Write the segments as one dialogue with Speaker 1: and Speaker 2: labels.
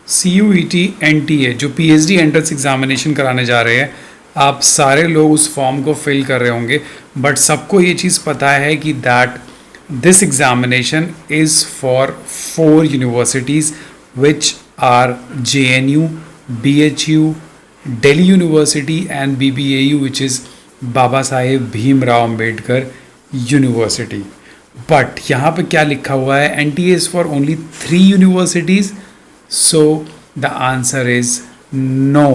Speaker 1: CUET NTA जो PhD entrance examination कराने जा रहे हैं, आप सारे लोग उस फॉर्म को फिल कर रहे होंगे, बट सबको ये चीज़ पता है कि that this examination is for 4 universities which are JNU, BHU, Delhi University and BBAU, which is Baba Saheb Bhimrao Ambedkar university. But यहाँ पे क्या लिखा हुआ है, NTA is for only 3 universities. So the answer is no.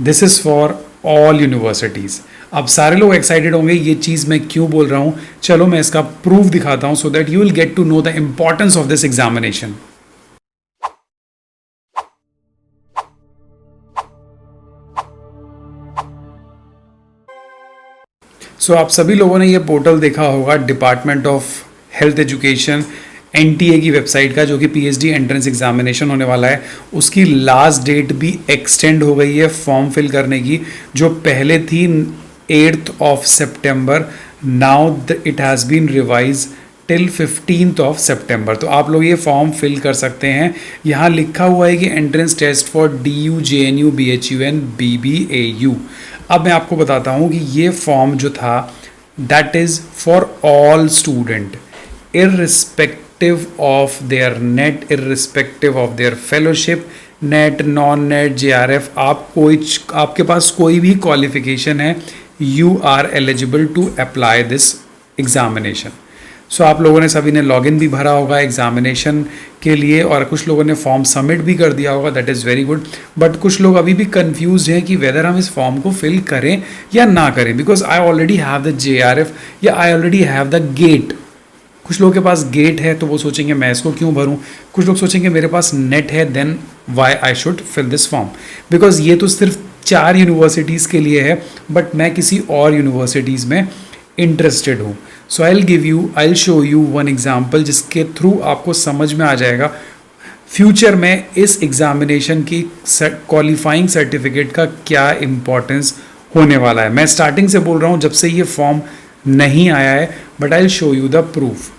Speaker 1: This is for all universities. अब सारे लोग excited होंगे ये चीज़ मैं क्यों बोल रहा हूँ. चलो मैं इसका प्रूफ दिखाता हूँ so that you will get to know the importance of this examination. So आप सभी लोगों ने ये पोर्टल देखा होगा, department of health education NTA की वेबसाइट का, जो कि PhD एंट्रेंस एग्जामिनेशन होने वाला है. उसकी लास्ट डेट भी एक्सटेंड हो गई है फॉर्म फिल करने की, जो पहले थी 8th of September. Now it has been revise till 15th of September. तो आप लोग ये फॉर्म फिल कर सकते हैं. यहाँ लिखा हुआ है कि entrance test for DU, JNU, BHU and BBAU. अब मैं आपको बताता हूँ कि ये फॉर्म जो था that is for all student, irrespective of their net, irrespective of their fellowship, net, non net, JRF, आपके पास कोई भी क्वालिफिकेशन है, you are eligible to apply this examination. So आप लोगों ने सभी ने लॉगिन भी भरा होगा एग्जामिनेशन के लिए, और कुछ लोगों ने फॉर्म सबमिट भी कर दिया होगा. That is very good. But कुछ लोग अभी भी कंफ्यूज हैं कि वेदर हम इस फॉर्म को फिल करें या ना करें, because I already have the JRF या I already have the GATE. कुछ लोगों के पास गेट है तो वो सोचेंगे मैं इसको क्यों भरूं. कुछ लोग सोचेंगे मेरे पास नेट है, then why I should fill this form, because ये तो सिर्फ 4 यूनिवर्सिटीज़ के लिए है, बट मैं किसी और यूनिवर्सिटीज़ में इंटरेस्टेड हूँ. So I will show you one example जिसके थ्रू आपको समझ में आ जाएगा फ्यूचर में इस एग्जामिनेशन की क्वालिफाइंग सर्टिफिकेट का क्या इम्पोर्टेंस होने वाला है. मैं स्टार्टिंग से बोल रहा हूँ जब से ये फॉर्म नहीं आया है, but I will show you the proof.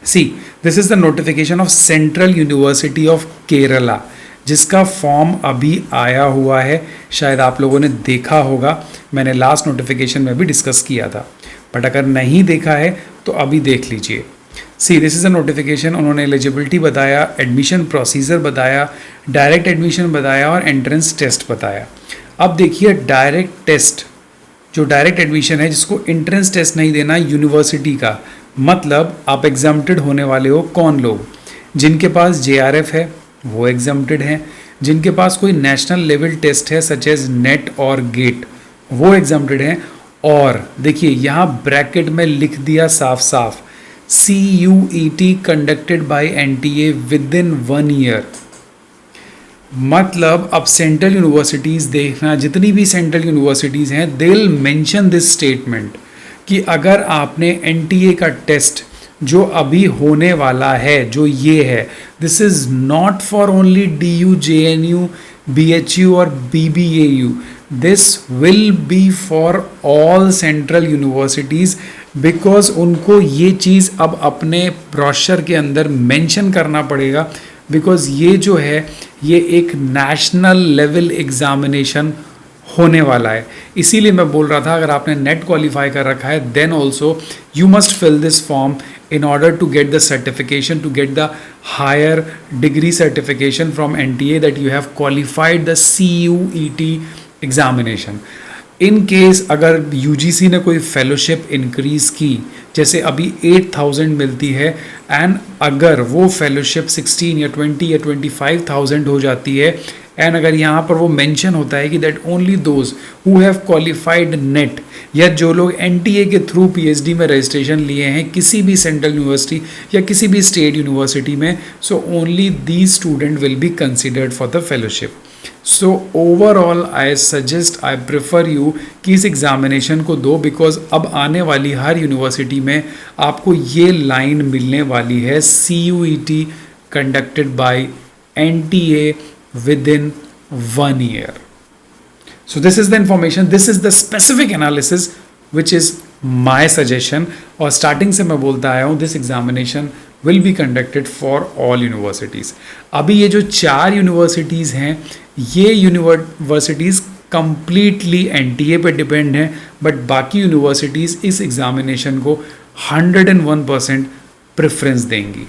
Speaker 1: See, this is the notification of central university of Kerala, जिसका फॉर्म अभी आया हुआ है. शायद आप लोगों ने देखा होगा, मैंने लास्ट नोटिफिकेशन में भी डिस्कस किया था, बट अगर नहीं देखा है तो अभी देख लीजिए. सी, दिस इज़ अ नोटिफिकेशन. उन्होंने एलिजिबिलिटी बताया, एडमिशन प्रोसीजर बताया, डायरेक्ट एडमिशन बताया और एंट्रेंस टेस्ट बताया. अब देखिए डायरेक्ट टेस्ट, जो डायरेक्ट एडमिशन है जिसको एंट्रेंस टेस्ट नहीं देना यूनिवर्सिटी का, मतलब आप एग्जाम्प्टेड होने वाले हो कौन लोग, जिनके पास JRF है वो एग्जाम्प्टेड हैं, जिनके पास कोई नेशनल लेवल टेस्ट है सच एज नेट और गेट वो एग्जाम्प्टेड हैं. और देखिए यहाँ ब्रैकेट में लिख दिया साफ साफ CUET conducted by NTA with in 1 year. मतलब अब सेंट्रल यूनिवर्सिटीज़ देखना, जितनी भी सेंट्रल यूनिवर्सिटीज़ हैं, they will mention this statement कि अगर आपने NTA का टेस्ट जो अभी होने वाला है, जो ये है, this is not for only DU, JNU, BHU और BBAU. This will be for all central universities, because उनको ये चीज़ अब अपने ब्रोशर के अंदर मेंशन करना पड़ेगा, बिकॉज ये जो है ये एक नेशनल लेवल एग्जामिनेशन होने वाला है. इसीलिए मैं बोल रहा था अगर आपने नेट क्वालिफाई कर रखा है then also you must fill this form in order to get the certification, to get the higher degree certification from NTA that you have qualified the CUET examination. In case अगर UGC ने कोई fellowship increase की, जैसे अभी 8,000 मिलती है, and अगर वो फेलोशिप 16 या 20 या 25,000 हो जाती है, एंड अगर यहाँ पर वो मेंशन होता है कि that only those who have qualified net, या जो लोग NTA के थ्रू PhD में रजिस्ट्रेशन लिए हैं किसी भी सेंट्रल यूनिवर्सिटी या किसी भी स्टेट यूनिवर्सिटी में, so only these student will be considered for the fellowship. So overall I suggest, I prefer you कि इस एग्जामिनेशन को दो, बिकॉज अब आने वाली हर यूनिवर्सिटी में आपको ये लाइन मिलने वाली है CUET conducted by NTA within 1 year. So this is the information, this is the specific analysis which is my suggestion. और starting से मैं बोलता आया हूँ this examination will be conducted for all universities. अभी ये जो 4 यूनिवर्सिटीज़ हैं, ये यूनिवर्सिटीज़ कंप्लीटली एनटीए पे डिपेंड हैं, बट बाकी यूनिवर्सिटीज़ इस एग्जामिनेशन को 101% प्रेफरेंस देंगी।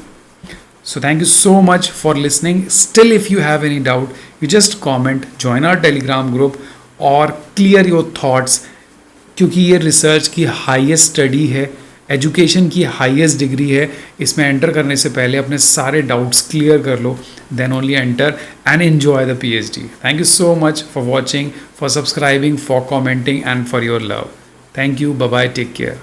Speaker 1: So thank you so much for listening. Still, if you have any doubt, you just comment, join our Telegram group और clear your thoughts, क्योंकि ये research की हाईएस्ट स्टडी है, एजुकेशन की हाईएस्ट डिग्री है। इसमें एंटर करने से पहले अपने सारे डाउट्स क्लियर कर लो, then only enter and enjoy the PhD. Thank you so much for watching, for subscribing, for commenting and for your love. Thank you. Bye bye. Take care.